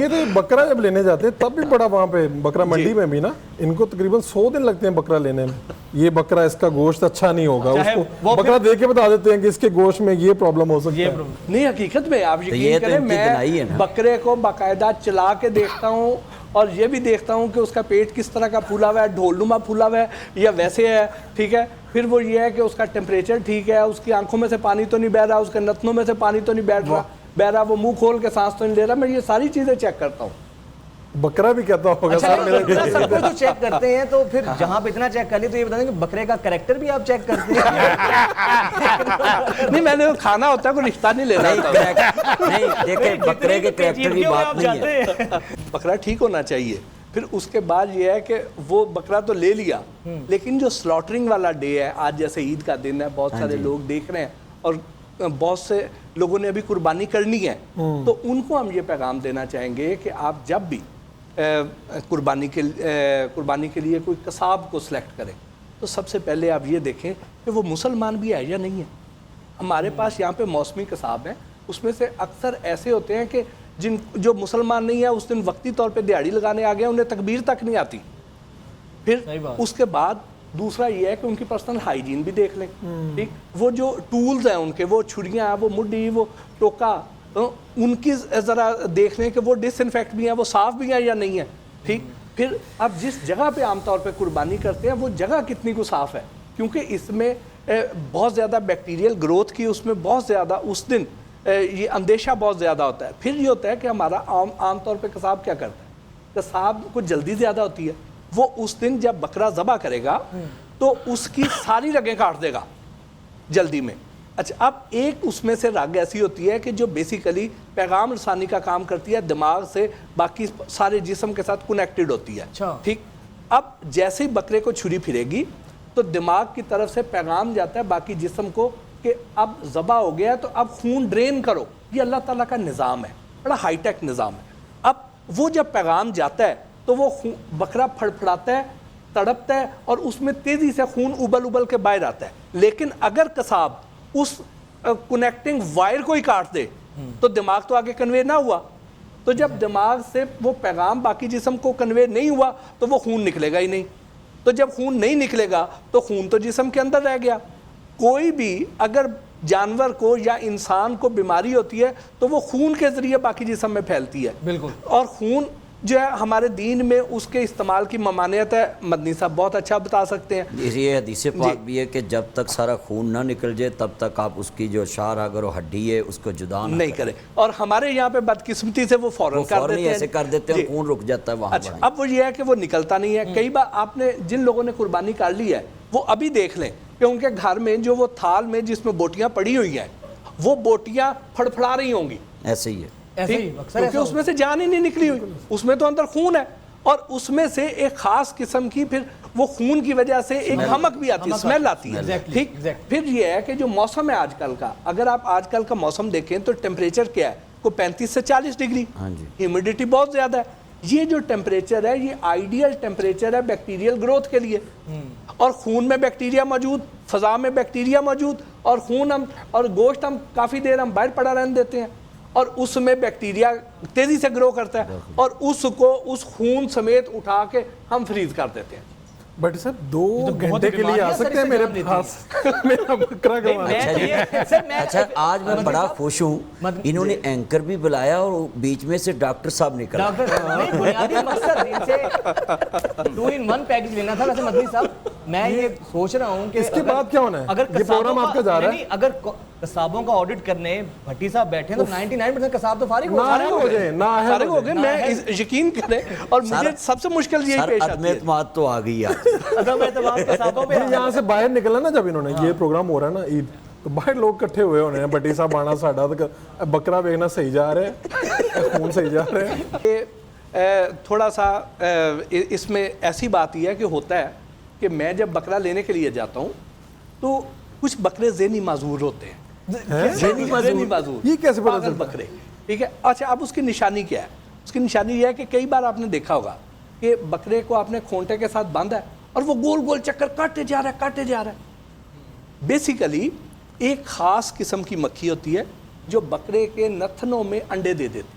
یہ تو بکرا جب لینے جاتے ہیں تب بھی بڑا وہاں پہ بکرا منڈی میں بھی نا ان کو تقریباً 100 دن لگتے ہیں بکرا لینے میں. یہ بکرا اس کا گوشت اچھا نہیں ہوگا, اس کو بکرا دے کے بتا دیتے ہیں کہ اس کے گوشت میں یہ پرابلم ہو سکتی ہے. نہیں حقیقت میں آپ یقین کریں میں بکرے کو باقاعدہ چلا کے دیکھتا ہوں اور یہ بھی دیکھتا ہوں کہ اس کا پیٹ کس طرح کا پھولا ہوا ہے, ڈھول نما پھولا ہوا ہے یا ویسے ہے, ٹھیک ہے. پھر وہ یہ ہے کہ اس کا ٹیمپریچر ٹھیک ہے, اس کی آنکھوں میں سے پانی تو نہیں بہ رہا, اس کے نتنوں میں سے پانی تو نہیں بہ رہا, وہ منہ کھول کے سانس تو نہیں لے رہا. میں یہ ساری چیزیں چیک کرتا ہوں. بکرا بھی کہتا ہوگا سب کچھ تو چیک کرتے ہیں, تو پھر جہاں پہ اتنا چیک کر لی تو یہ بتا دیں کہ بکرے کا کریکٹر بھی آپ چیک کرتے ہیں؟ نہیں میں نے کھانا ہوتا ہے کوئی رشتہ نہیں لینا ہوتا. نہیں دیکھیں بکرے کے کریکٹر کی بات نہیں ہے. بکرا ٹھیک ہونا چاہیے. پھر اس کے بعد یہ ہے کہ وہ بکرا تو لے لیا, لیکن جو سلاٹرنگ والا ڈے ہے, آج جیسے عید کا دن ہے, بہت سارے لوگ دیکھ رہے ہیں اور بہت سے لوگوں نے ابھی قربانی کرنی ہے, تو ان کو ہم یہ پیغام دینا چاہیں گے کہ آپ جب بھی قربانی کے لیے کوئی قصاب کو سلیکٹ کریں تو سب سے پہلے آپ یہ دیکھیں کہ وہ مسلمان بھی ہے یا نہیں ہے. ہمارے پاس یہاں پہ موسمی قصاب ہیں, اس میں سے اکثر ایسے ہوتے ہیں کہ جو مسلمان نہیں ہے اس دن وقتی طور پہ دیہڑی لگانے آ گئے, انہیں تکبیر تک نہیں آتی. پھر اس کے بعد دوسرا یہ ہے کہ ان کی پرسنل ہائیجین بھی دیکھ لیں. ٹھیک, وہ جو ٹولز ہیں ان کے, وہ چھڑیاں ہیں, وہ مڈی, وہ ٹوکا, ان کی ذرا دیکھ لیں کہ وہ ڈس انفیکٹ بھی ہیں, وہ صاف بھی ہیں یا نہیں ہیں. ٹھیک, پھر اب جس جگہ پہ عام طور پہ قربانی کرتے ہیں وہ جگہ کتنی کو صاف ہے, کیونکہ اس میں بہت زیادہ بیکٹیریل گروتھ کی, اس میں بہت زیادہ اس دن یہ اندیشہ بہت زیادہ ہوتا ہے. پھر یہ ہوتا ہے کہ ہمارا عام طور پہ قصاب کیا کرتا ہے, قصاب کو جلدی زیادہ ہوتی ہے, وہ اس دن جب بکرا ذبح کرے گا تو اس کی ساری رگیں کاٹ دے گا جلدی میں. اچھا, اب ایک اس میں سے رگ ایسی ہوتی ہے کہ جو بیسیکلی پیغام رسانی کا کام کرتی ہے, دماغ سے باقی سارے جسم کے ساتھ کنیکٹڈ ہوتی ہے. ٹھیک, اب جیسے ہی بکرے کو چھری پھرے گی تو دماغ کی طرف سے پیغام جاتا ہے باقی جسم کو کہ اب ذبح ہو گیا ہے تو اب خون ڈرین کرو. یہ اللہ تعالیٰ کا نظام ہے, بڑا ہائی ٹیک نظام ہے. اب وہ جب پیغام جاتا ہے تو وہ بکرا پھڑپھڑاتا ہے, تڑپتا ہے اور اس میں تیزی سے خون ابل کے باہر آتا ہے. لیکن اگر قصاب اس کنیکٹنگ وائر کو ہی کاٹ دے تو دماغ تو آگے کنوے نہ ہوا, تو جب دماغ سے وہ پیغام باقی جسم کو کنوے نہیں ہوا تو وہ خون نکلے گا ہی نہیں. تو جب خون نہیں نکلے گا تو خون تو جسم کے اندر رہ گیا. کوئی بھی اگر جانور کو یا انسان کو بیماری ہوتی ہے تو وہ خون کے ذریعے باقی جسم میں پھیلتی ہے. بالکل, اور خون جو ہے ہمارے دین میں اس کے استعمال کی ممانعت ہے. مدنی صاحب بہت اچھا بتا سکتے ہیں. یہ حدیث پاک بھی ہے کہ جب تک سارا خون نہ نکل جائے تب تک آپ اس کی جو شعر اگر وہ ہڈی ہے اس کو جدا نہیں کریں. اور ہمارے یہاں پہ بدقسمتی سے وہ فوراً کر دیتے ہیں, ایسے کر دیتے ہیں, خون رک جاتا ہے وہاں. اچھا, اب وہ یہ ہے کہ وہ نکلتا نہیں ہے. کئی بار آپ نے جن لوگوں نے قربانی کر لی ہے وہ ابھی دیکھ لیں کہ ان کے گھر میں جو وہ تھال میں جس میں بوٹیاں پڑی ہوئی ہیں وہ بوٹیاں پھڑپھڑا رہی ہوں گی. ایسے ہی ہے, کیونکہ اس میں سے جان ہی نہیں نکلی ہوئی, اس میں تو اندر خون ہے, اور اس میں سے ایک خاص قسم کی پھر وہ خون کی وجہ سے ایک ہمک بھی آتی ہے, اسمیل آتی ہے. ٹھیک, پھر یہ ہے کہ جو موسم ہے آج کل کا, اگر آپ آج کل کا موسم دیکھیں تو ٹیمپریچر کیا ہے, کوئی 35 سے 40 ڈگری, ہیومیڈیٹی بہت زیادہ ہے. یہ جو ٹیمپریچر ہے یہ آئیڈیل ٹیمپریچر ہے بیکٹیریل گروتھ کے لیے, اور خون میں بیکٹیریا موجود, فضا میں بیکٹیریا موجود, اور خون ہم اور گوشت ہم کافی دیر ہم باہر پڑا رہنے دیتے ہیں اور اس میں بیکٹیریا تیزی سے گرو کرتا ہے اور اس کو اس خون سمیت اٹھا کے ہم فریز کر دیتے ہیں. بٹ صاحب 2 گھنٹے کے لیے آ سکتے ہیں میرے پاس میرا بکرا گوانا. اچھا, آج میں بڑا خوش ہوں, انہوں نے اینکر بھی بلایا اور بیچ میں سے ڈاکٹر صاحب نکلا. بنیادی مقصد ان سے 2 in 1 پیکج لینا تھا. ویسے مدنی صاحب میں یہ سوچ رہا ہوں کہ اس کے بعد کیا ہونا ہے, یہ پروگرام آپ کا جا رہا ہے. اگر قصابوں کا آڈٹ کرنے بھٹی صاحب بیٹھے ہیں تو 99% قصاب تو فارغ ہو گئے. میں یقین کریں, اور مجھے سب سے مشکل یہی پیش آتی ہے. اعتماد تو آ گئی. یہاں سے باہر نکلا نا جب انہوں نے یہ پروگرام ہو رہا ہے نا عید, تو باہر لوگ کٹھے ہوئے ہونے ہیں, بٹی صاحب آنا ساڈا بکرا بیچنا صحیح جا رہے ہیں, خون صحیح جا رہے ہیں. تھوڑا سا اس میں ایسی بات یہ ہے کہ ہوتا ہے کہ میں جب بکرا لینے کے لیے جاتا ہوں تو کچھ بکرے ذہنی معذور ہوتے ہیں. ذہنی معذور, یہ کیسے پاگل بکرے. ٹھیک ہے, اچھا اب اس کی نشانی کیا ہے؟ اس کی نشانی یہ ہے کہ کئی بار آپ نے دیکھا ہوگا کہ بکرے کو آپ نے کھونٹے کے ساتھ باندھا ہے اور وہ گول گول چکر کاٹے جا رہا ہے. بیسیکلی ایک خاص قسم کی مکھی ہوتی ہے جو بکرے کے نتنوں میں انڈے دے دیتی.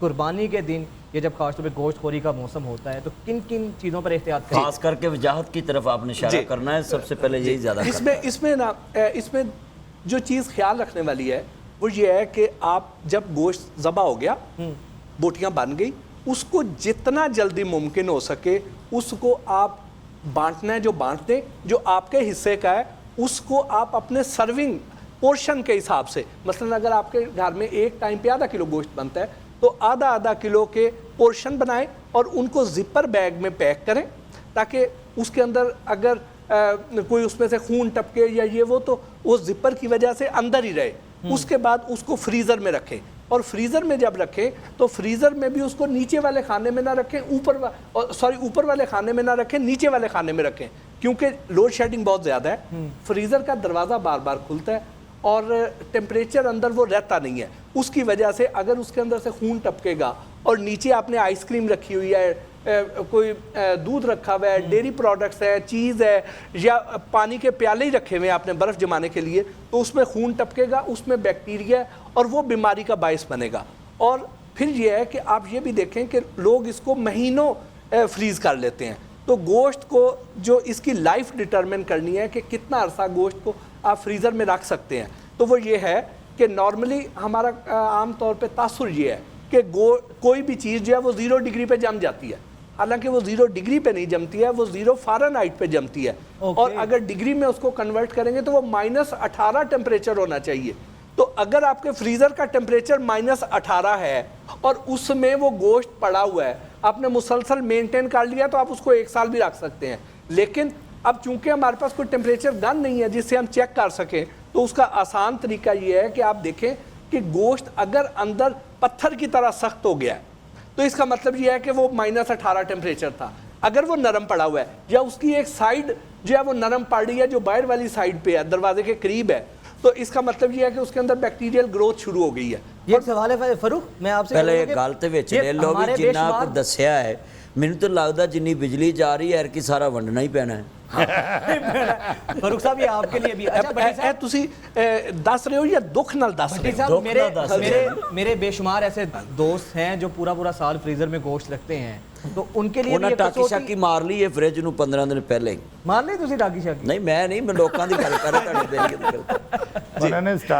قربانی کے دن یہ جب خاص طور پہ گوشت خوری کا موسم ہوتا ہے تو کن کن چیزوں پر احتیاط کریں؟ خاص کر کے وجاہت کی طرف آپ نے اشارہ کرنا ہے، سب سے پہلے یہی زیادہ اس میں جو چیز خیال رکھنے والی ہے وہ یہ ہے کہ آپ جب گوشت ذبح ہو گیا، بوٹیاں بن گئی، اس کو جتنا جلدی ممکن ہو سکے اس کو آپ بانٹنا ہے، جو بانٹ دیں، جو آپ کے حصے کا ہے اس کو آپ اپنے سرونگ پورشن کے حساب سے، مثلا اگر آپ کے گھر میں ایک ٹائم پہ آدھا کلو گوشت بنتا ہے تو آدھا کلو کے پورشن بنائیں اور ان کو زپر بیگ میں پیک کریں، تاکہ اس کے اندر اگر کوئی اس میں سے خون ٹپکے یا یہ وہ تو وہ زپر کی وجہ سے اندر ہی رہے۔ اس کے بعد اس کو فریزر میں رکھیں، اور فریزر میں جب رکھیں تو فریزر میں بھی اس کو نیچے والے خانے میں نہ رکھیں، اوپر والے خانے میں نہ رکھیں، نیچے والے خانے میں رکھیں، کیونکہ لوڈ شیڈنگ بہت زیادہ ہے، فریزر کا دروازہ بار بار کھلتا ہے اور ٹیمپریچر اندر وہ رہتا نہیں ہے، اس کی وجہ سے اگر اس کے اندر سے خون ٹپکے گا اور نیچے آپ نے آئس کریم رکھی ہوئی ہے، کوئی دودھ رکھا ہوا ہے، ڈیری پروڈکٹس ہے، چیز ہے، یا پانی کے پیالے ہی رکھے ہوئے ہیں آپ نے برف جمانے کے لیے، تو اس میں خون ٹپکے گا، اس میں بیکٹیریا ہے اور وہ بیماری کا باعث بنے گا۔ اور پھر یہ ہے کہ آپ یہ بھی دیکھیں کہ لوگ اس کو مہینوں فریز کر لیتے ہیں، تو گوشت کو جو اس کی لائف ڈٹرمن کرنی ہے کہ کتنا عرصہ گوشت کو آپ فریزر میں رکھ سکتے ہیں، تو وہ یہ ہے کہ نارملی ہمارا عام طور پہ تاثر یہ ہے کہ کوئی بھی چیز جو ہے وہ 0 ڈگری پہ جم جاتی ہے، حالانکہ وہ 0 ڈگری پہ نہیں جمتی ہے، وہ 0 فارنہائٹ پہ جمتی ہے، اور اگر ڈگری میں اس کو کنورٹ کریں گے تو وہ -18 ٹیمپریچر ہونا چاہیے۔ تو اگر آپ کے فریزر کا ٹیمپریچر -18 ہے اور اس میں وہ گوشت پڑا ہوا ہے، آپ نے مسلسل مینٹین کر لیا تو آپ اس کو 1 سال بھی رکھ سکتے ہیں، لیکن اب چونکہ ہمارے پاس کوئی ٹیمپریچر گن نہیں ہے جس سے ہم چیک کر سکیں، تو اس کا آسان طریقہ یہ ہے کہ آپ دیکھیں کہ گوشت اگر اندر پتھر کی طرح سخت ہو گیا ہے تو اس کا مطلب یہ ہے کہ وہ -18 ٹیمپریچر تھا۔ اگر وہ نرم پڑا ہوا ہے یا اس کی ایک سائڈ جو ہے وہ نرم پڑ رہی ہے، جو باہر والی سائڈ پہ ہے، دروازے کے قریب ہے، تو اس کا مطلب یہ ہے کہ اس کے اندر بیکٹیریل گروتھ شروع ہو گئی ہے۔ یہ ایک سوال ہے فاروق، میں آپ سے پہلے گل تے وچ لے لو بھی جنہ کو دسیا ہے، مینوں تو لگدا جنی بجلی جا رہی ہے کہ سارا ونڈنا ہی پینا ہے۔ فاروق صاحب یہ آپ کے لیے بھی اچھا تسی دس رہے ہو یا دکھ نال دس رہے ہو؟ میرے بے شمار ایسے دوست ہیں جو پورا سال فریزر میں گوشت رکھتے ہیں، تو ان کے لیے انہاں ٹاکی شاکی مار لی ہے فریج نو 15 دن پہلے۔ مار لی تسی ٹاکی شاکی؟ نہیں میں نہیں، میں لوکاں دی گل کر رہا، تہاڈے دل کی گل۔